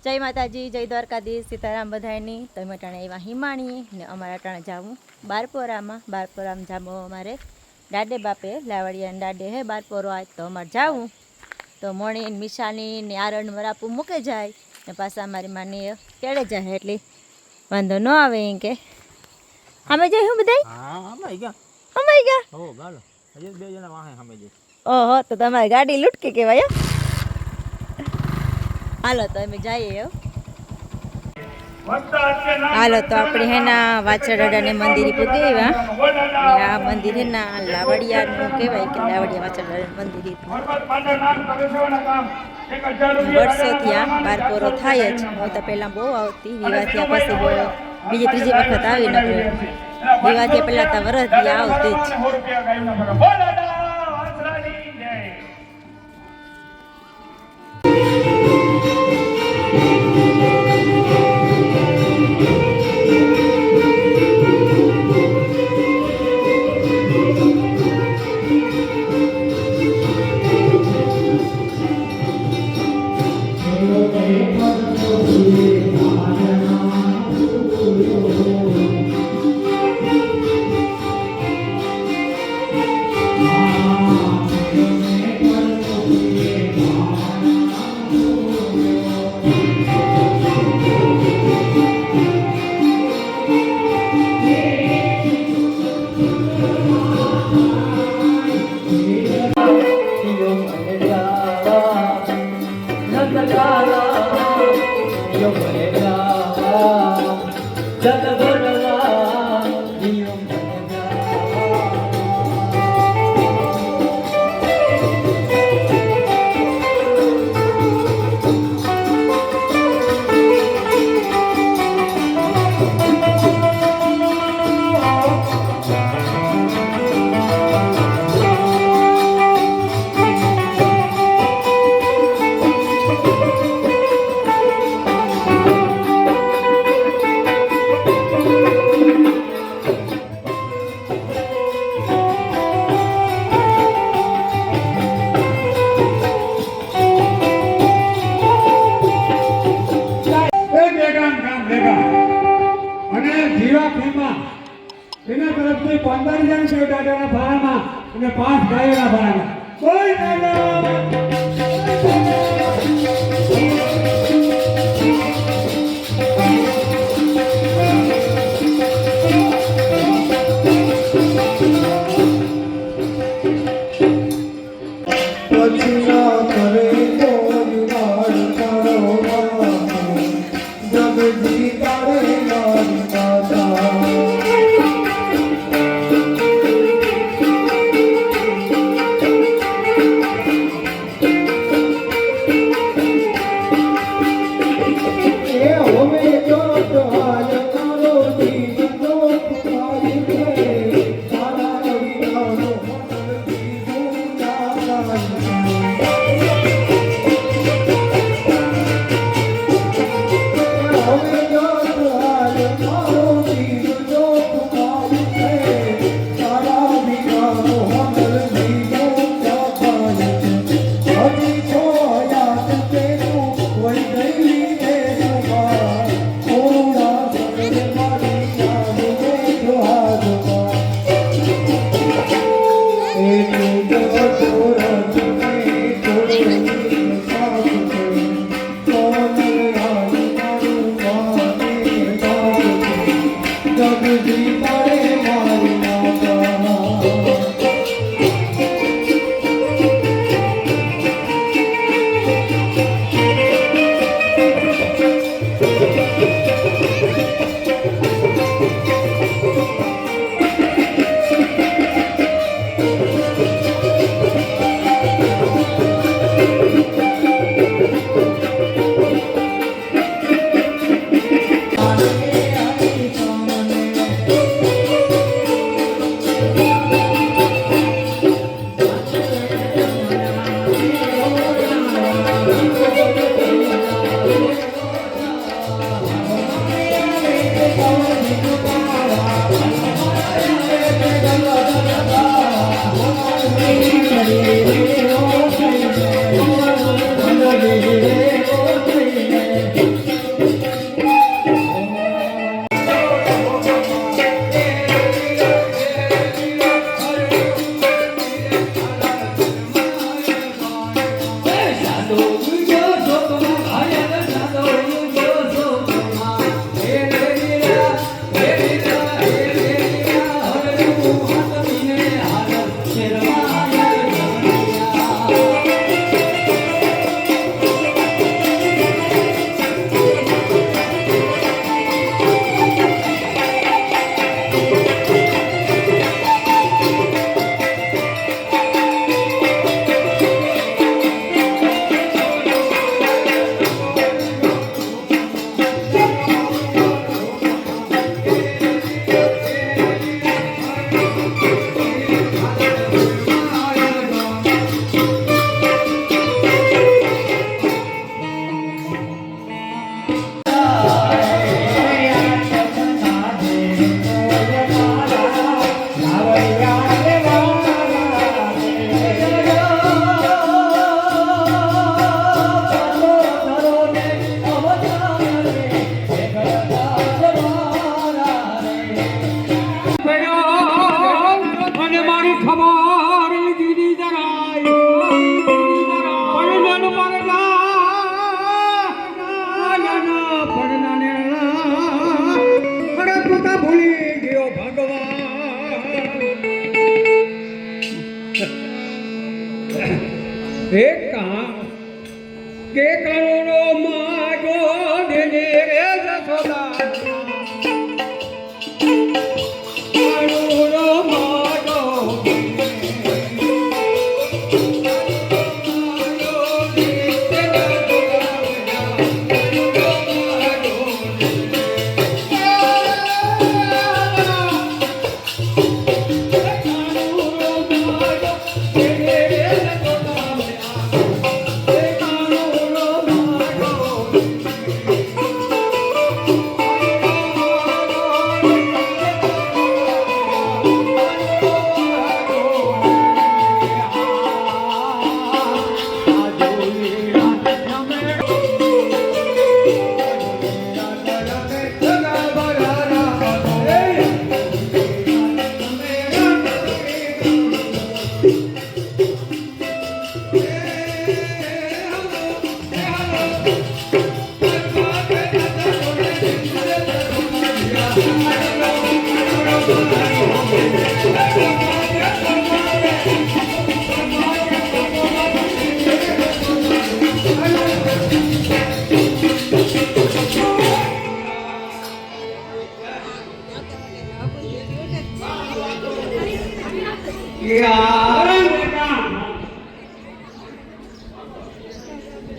જય માતાજી, જય દ્વારકાધીશ, સીતારામ બધાયની। તમે ટાણે એવા હિમાણી ને અમારા ટાણે જાવું બારપોરામાં જામો અમારે દાડે બાપે લાવડિયા દાડે હે બારપોરો આજ તો અમારે જાવું તો મોણી મિશાની ને આરણ વરાપું મૂકે જાય ને પાછા અમારી માની તેડે જાય એટલે વાંધો ન આવે એમ કે અમે જઈ હું બધાય અમાઈ ગયા ઓહો તો તમારી ગાડી લૂટકી કહેવાય। હાલો તો અમે જઈએ। હાલો તો આપણે હેના વાછરડાને મંદિર પૂગી આવ્યા। આ મંદિર હેના લાવડિયાનું કહેવાય કે લાવડિયા વાછરડાનું મંદિર વર્ષોથી આ બારપોરો થાય જ। હું તો પહેલાં બહુ આવતી વિવાહ પછી બીજી ત્રીજી વખત આવી ન વિવાહ પહેલાં તો વરસ આવતી જ। એના તરફથી 15 જણ છે દાદાના ભાળમાં અને 5 ગાયોના ભાળમાં કોઈ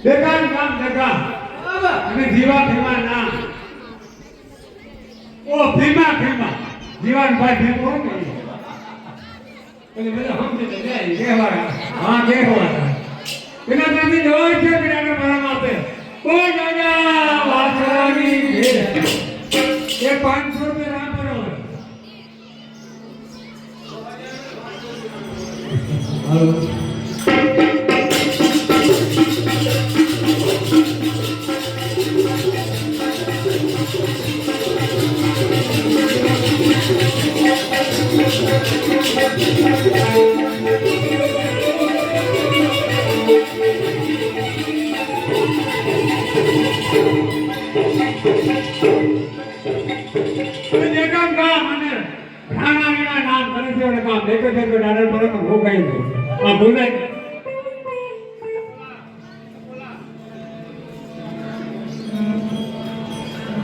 દેખાન કામ દેખા અને જીવા ભીમા નામ ઓ ભીમા જીવાનભાઈ ભીમો એટલે બધા સમજી જાય કહેવાના હા કહેવાના એના ત્યાંથી જવાય છે બિરાને મારા માપે કોઈ દાદા વાસરાની ભેટ એ 500 રૂપિયા રામ કરો હાલો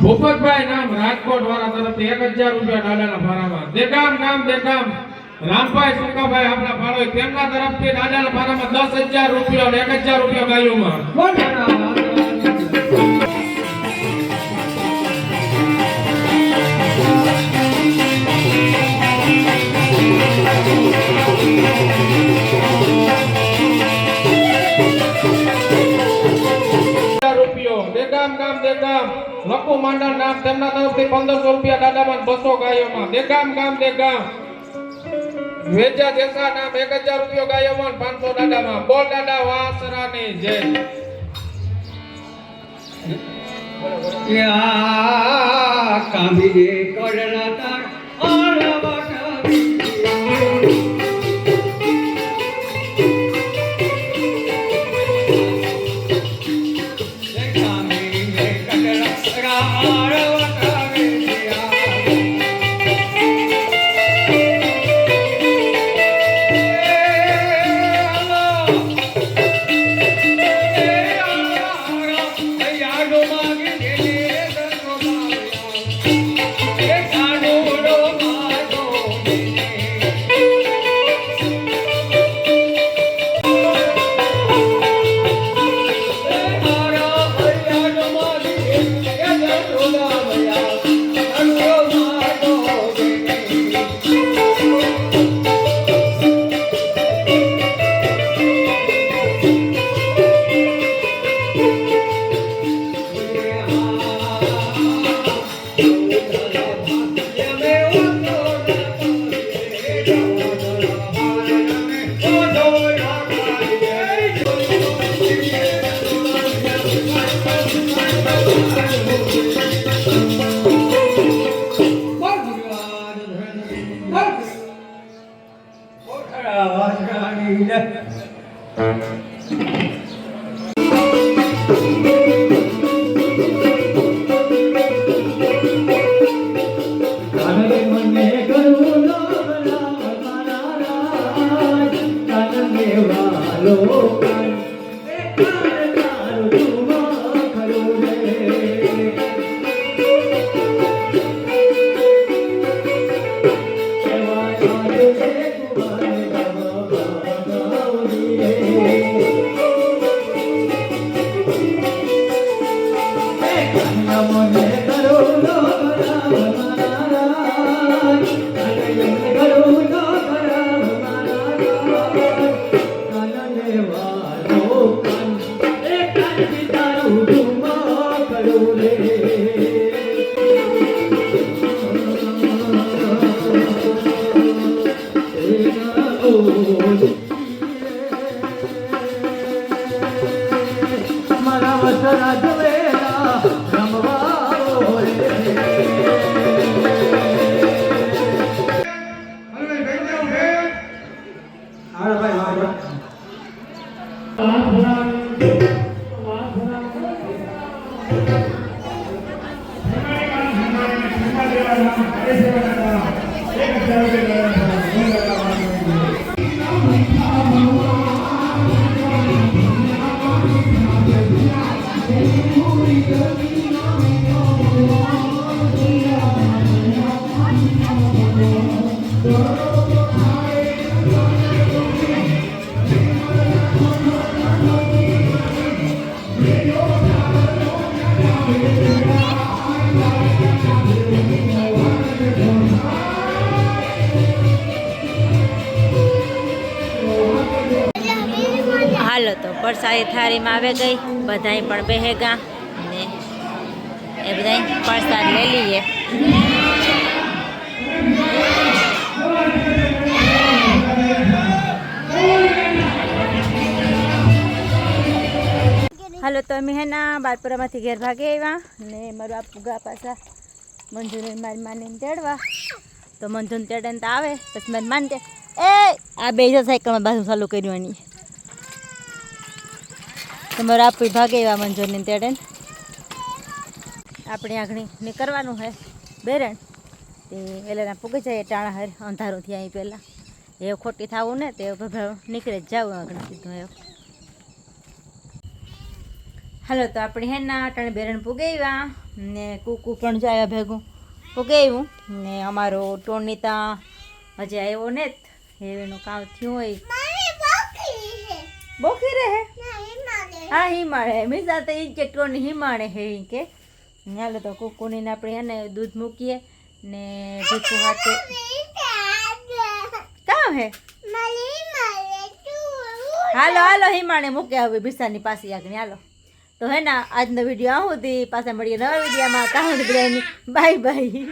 ભૂપતભાઈ નામ રાજકોટ વાળા તરફથી 1000 રૂપિયા દાદાના ફાળામાં દેગામ નામ દેગામ રામભાઈ સુકાભાઈ આપણા ફાળો તેમના તરફથી દાદાના ફાળામાં 10000 રૂપિયા અને 1000 રૂપિયા ગાયોમાં દેગામ ગામ દેગામ લખુ માંડલ નામ તેમના તરફથી 1500 રૂપિયા દાદામાં 200 ગાયોમાં દેગામ ગામ દેગામ વેજા દેસા નામ 1000 રૂપિયા ગાયોમાં 500 દાદામાં બોલ દાદા વાસરાની જય યા કામીએ કરલા તાર આળવા કામી પ્રસાદી થાળીમાં આવે ગઈ, બધાય પણ બેહેગા ને એ બધાય પ્રસાદ લઈ લઈએ. હાલો તો અમે હેના બારપુરામાંથી ઘેર ભાગે આવ્યા ને મારું આ પુગા પાછા મંજુને મારી માને તેડવા. તો મંજુને તેડે તો આવે પછી મારી માનતે એ આ બે સાયકલમાં બાજુ ચાલુ કરવાની. તમારે આપી ભાગે આવ્યા મંજુને તેડે. આપણે આગળ નીકળવાનું હે બેરણ તે એલાના પૂગી જાય ટાણા હર અંધારું થી અહીં પહેલાં એ ખોટી થવું ને તે નીકળે જ જાવું આગળ સીધું એવું. હાલો તો આપણે હેના અટાણે બેરણ પુગાવ્યા ને કૂકુ પણ જાય ભેગું પુગાવ્યું ને અમારો ટોનિતા હજી આવ્યો ને એનું કામ થયું હોય બોખી રહે હા હિમાળે મી સાથે એ કે ટોની હિમાળે હે કે હાલો તો કૂકુની આપણે એને દૂધ મૂકીએ ને ભીખું હાથે કામ હે હાલો હાલો હિમાળે મૂકે હવે બિસાની પાસે આગળ હાલો. તો હે ને આજનો વિડીયો આવું હતી, પાછા મળીએ નવા વિડીયોમાં. કામ બાય બાય.